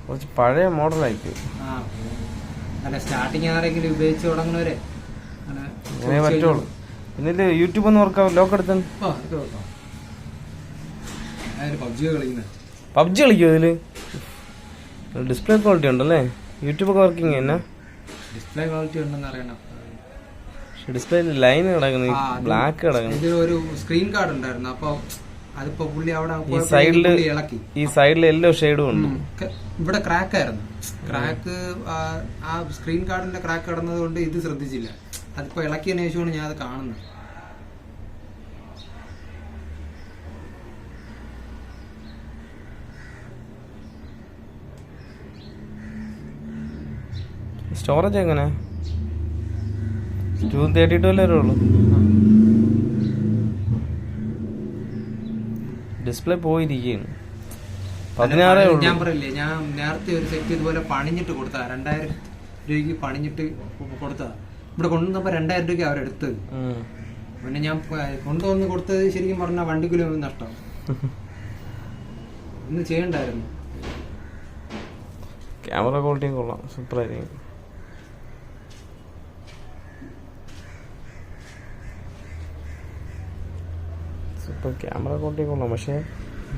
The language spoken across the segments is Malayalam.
കുറച്ച് പഴയ മോഡലായിട്ട്. അല്ല സ്റ്റാർട്ടിങ് ആരെങ്കിലും ഉപയോഗിച്ച് തുടങ്ങുന്നവരെ അങ്ങനെ പറ്റുള്ളൂ. എന്നിട്ട് യൂട്യൂബ് ഒന്ന് വർക്കാവും. ലോക്ക് എടുത്ത പബ്ജി കളിക്കും ഇതില്. ഡിസ്പ്ലേ ക്വാളിറ്റി ഉണ്ടല്ലേ? യൂട്യൂബ് ഒക്കെ വർക്കിംഗ് തന്നെ. ഡിസ്പ്ലേ ക്വാളിറ്റി ഉണ്ടെന്ന് അറിയണം. ഡിസ്പ്ലേ ലൈൻ കിടക്കുന്നു, ബ്ലാക്ക് കിടക്കുന്നു. ഇതിലൊരു സ്ക്രീൻ കാർഡ് ഉണ്ടായിരുന്നു. അപ്പൊ അതിപ്പോ പുള്ളി അവിടെ ഇളക്കി. ഈ സൈഡിൽ യെല്ലോ ഷെയ്ഡും ഉണ്ട്. ഇവിടെ ക്രാക്ക് ആയിരുന്നു. ക്രാക്ക് ആ സ്ക്രീൻ കാർഡിന്റെ ക്രാക്ക് കിടന്നത് കൊണ്ട് ഇത് ശ്രദ്ധിച്ചില്ല. അതിപ്പോ ഇളക്കിയതിനു ശേഷമാണ് ഞാൻ അത് കാണുന്നത്. സ്റ്റോറേജ് എങ്ങനെ? 232 വരെ ഉള്ളു. ഡിസ്പ്ലേ പോയിരിക്കുകയാണ്. 16 ഞാൻ പറയില്ലേ, ഞാൻ നേരത്തെ ഒരു സെറ്റ് ഇതുപോലെ പണിഞ്ഞിട്ട് കൊടുത്താ. 2000 രൂപയ്ക്ക് പണിഞ്ഞിട്ട് കൊടുത്താ. ഇവിടെ കൊണ്ടുവന്നപ്പോ 2000 രൂപയ്ക്ക് അവരെടുത്തത്. പിന്നെ ഞാൻ കൊണ്ടുവന്ന് കൊടുത്തത് ശരിക്കും പറഞ്ഞാൽ വണ്ടിക്കുലോ നഷ്ടം. ഇന്ന് ചെയ്യണ്ടായിരുന്നു. ക്യാമറ ക്വാളിറ്റിയും കൊള്ളാം, സൂപ്പർ ആയിരിക്കും. സൂപ്പർ ക്യാമറ ക്വാളിറ്റി കൊള്ളാം. പക്ഷേ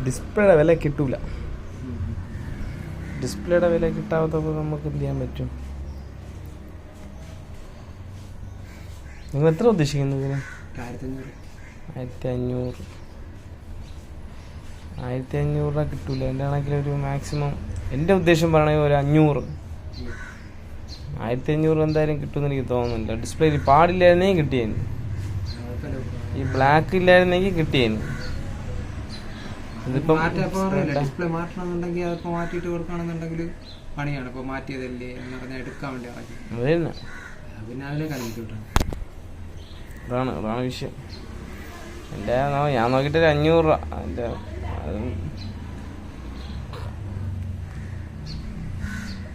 ഡിസ്പ്ലേയുടെ വില കിട്ടൂല. ഡിസ്പ്ലേയുടെ വില കിട്ടാത്തപ്പോൾ നമുക്ക് എന്ത് ചെയ്യാൻ പറ്റും? നിങ്ങൾ എത്ര ഉദ്ദേശിക്കുന്നു ഇതിന്? 1500. 1500 രൂപ കിട്ടൂല. എൻ്റെ കണക്കിലൊരു മാക്സിമം എൻ്റെ ഉദ്ദേശം പറയണെങ്കിൽ ഒരു 500. 1500 എന്തായാലും കിട്ടുമെന്ന് എനിക്ക് തോന്നുന്നില്ല. ഡിസ്പ്ലേ പാടില്ലായിരുന്നെങ്കിൽ കിട്ടിയേന്. ഈ ബ്ലാക്ക് ഇല്ലായിരുന്നെങ്കിൽ കിട്ടിയേന്. ഇതിപ്പോ ഡിസ്പ്ലേ മാറ്റണമെന്നുണ്ടെങ്കിൽ അതിപ്പോ മാറ്റിയിട്ട് കൊടുക്കുകയാണെന്നുണ്ടെങ്കിൽ പണിയാണ്. ഇപ്പൊ മാറ്റിയതല്ലേ എന്ന് പറഞ്ഞാൽ എടുക്കാൻ വേണ്ടി ഇറക്കി. അതെ തന്നെ. പിന്നെ അതിലെ കളിക്കിട്ടാണ്. അതാണ് വിഷയം. എൻ്റെ ഞാൻ നോക്കിയിട്ട് 500 രൂപ. എൻ്റെ